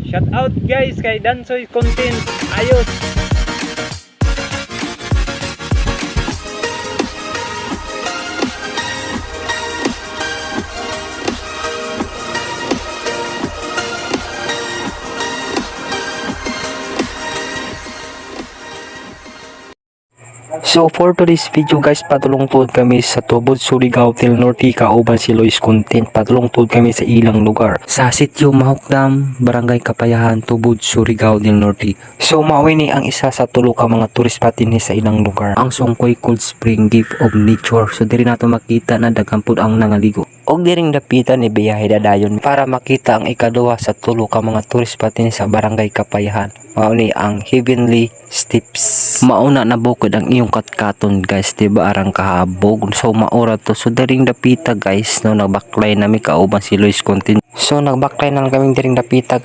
Shout out guys kay Dansoy Content. Ayos. So for today's video guys, patulong-tod kami sa Tubod, Surigao del Norte, kauban si Lois Content. Patulong-tod kami sa ilang lugar sa sitio Mahukdam, Barangay Kapayahan, Tubod, Surigao del Norte. So mao ni ang isa sa tulo ka mga tourist spot dinhi sa ilang lugar, ang Songkoy Cold Spring Gift of Nature. So diri nato makita na daghan pud ang nangaligo. Og diring dapitan ni biyahe dadayon para makita ang ikaduha sa tulo ka mga tourist spot dinhi sa Barangay Kapayahan. Mao ni ang Heavenly Steps. Mauna na bukod ang iyong katkaton guys, diba arang kahabog. So maura to. So daring dapita guys, no, nagbaklay nami kauban si Lois Content. So nagbaklay na lang kaming daring dapita